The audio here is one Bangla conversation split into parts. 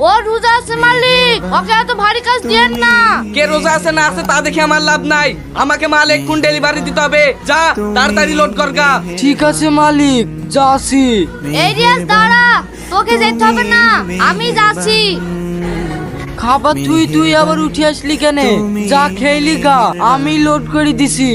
ও রোজা আছে মালিক, ওকে এত ভারী কাজ দিয়েন না। কে রোজা আছে না আছে তা দেখে আমার লাভ নাই, আমাকে মাল এক্ষুন ডেলিভারি দিতে হবে। যা তাড়াতাড়ি লোড কর গা। ঠিক আছে মালিক, যাচ্ছি। এই রিয়াজ দাঁড়া, তোকে যেতে হবে না, আমি যাচ্ছি। খাবার তুই আবার উঠে আসলি কেন? যা খেলি গা, আমি লোড করে দিছি।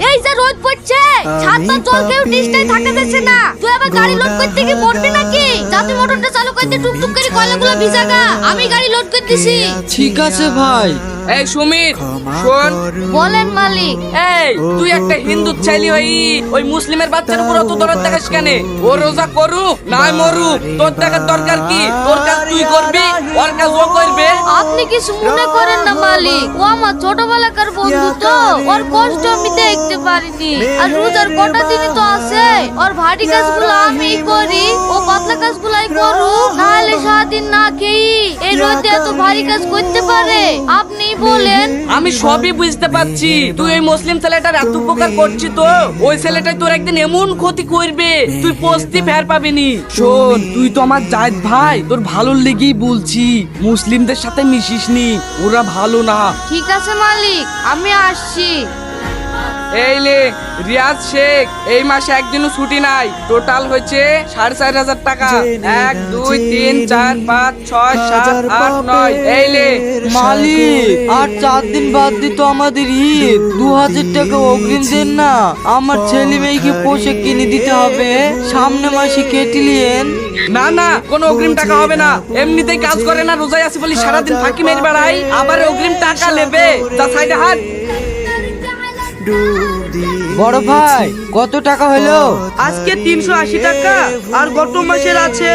এই যে রোদ পড়ছে, ছাদটা জল কেউ ডিস্টাই থাকতে দিচ্ছে না, তুই আবার গাড়ি লোড করতে কি মরবি নাকি? যা তুই মোটরটা চালু করতে টুকটুক করে কয়লাগুলো ভিজাগা, আমি গাড়ি লোড করে দিছি। ঠিক আছে ভাই। এই সুমিত শোন। বলেন মালিক। এই তুই একটা হিন্দু ছেলে হই ওই মুসলিমের বাচ্চার উপর অত দরদ দেখাস কেন? ও রোজা করুক নাই মরুক, তোর দেখার দরকার কি? তোর কাজ তুই করবি, ওর কাজ ও করবে। আপনি কিছু মনে করেন না মালিক, ও আমার ছোটবেলাকার বন্ধু তো, ওর কষ্ট আমি দেখতে পারিনি। আর রোজার কটা দিনই তো আছে, ওর ভারী কাজগুলো আমি করি, ও পাতলা কাজগুলাই করুক, নাহলে সারাদিন না খেয়ে এই রোদে এত ভারী কাজ করতে পারে? আপনি বলেন। আমি সবই বুঝতে পারছি, তুই ওই মুসলিম ছেলেটার এত উপকার করছিস, তো ওই ছেলেটাই তোর একদিন এমন ক্ষতি করবে তুই পস্তি ফের পাবিনি। শোন, তুই তো আমার জায়েদ ভাই, তোর ভালোর লেগেই বলছি, মুসলিমদের সাথে মিশিস নি, ওরা ভালো না। ঠিক আছে মালিক, আমি আসছি। এই লে রিয়াজ শেখ, এই মাসে একদিনও ছুটি নাই, টোটাল হয়েছে 4,500 টাকা। 1 2 3 4 5 6 7 8 9। এই লে মালিক, আর 4 দিন বাদ দিত আমাদের ঈদ, 2000 টাকা অগ্রিম দেন না, আমার ছেলে মেয়েকে পোশাক কিনে দিতে হবে, সামনে মাসে কেটে নিয়েন। না না, কোনো অগ্রিম টাকা হবে না, এমনিতেই কাজ করে না, রোজায় আছে বলি সারাদিন ফাঁকি মেরে বেড়াই, আবার অগ্রিম টাকা নেবে? যা সাইডে হাট। বড় ভাই, কত টাকা হলো? আজকে 380 টাকা, আর গত মাসের আছে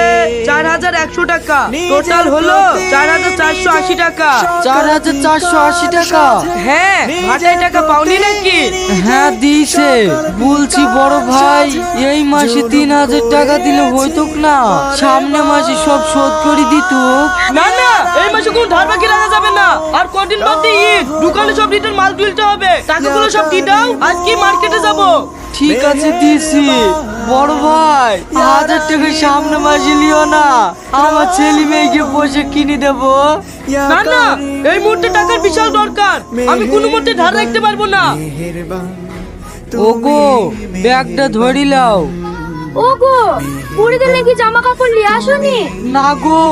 4100 টাকা, টোটাল হলো 4480 টাকা। 4480 টাকা? হ্যাঁ, ভাটাই টাকা পাওনি নাকি? হ্যাঁ দিয়েছে। বলছি বড় ভাই, এই মাসে 3000 টাকা দিলে হইতো না, সামনে মাসে সব শোধ করে দিত। না না, এই মাসে কোনো ধার বাকি রাখা যাবে না, আর কদিন বাদে ঈদ, দোকানে সব রিটার্ন মাল তুলতে হবে, টাকাগুলো সব দিয়ে দাও, আজকে মার্কেটে যাব। ঠিক আছে দিছি। বড় ভাই, 1000 টাকা সামনে মাসে লিও না, আমার ছেলে মেয়েকে পোশাক কিনে দেবো। না না, এই মুহূর্তে টাকার বিশাল দরকার, আমি কোনো মতে ধার রাখতে পারবো না। ওগো, ব্যাগটা ধরি লাও। ওগো, পুরীতে নাকি জামা কাপড় নিয়ে আসুনি? না গো,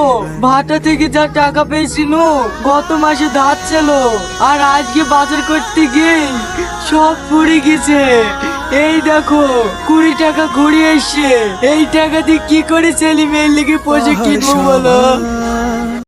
ভাটা থেকে যা টাকা পেয়েছিল গত মাসে ধার ছিল, আর আজকে বাজার করতে গিয়ে সব পুড়ে গেছে। এই দেখো 20 টাকা ঘুরে এসছে, এই টাকা দিয়ে কি করে ছেলে মেয়ের লেগে পোশাক কিনবো বলো?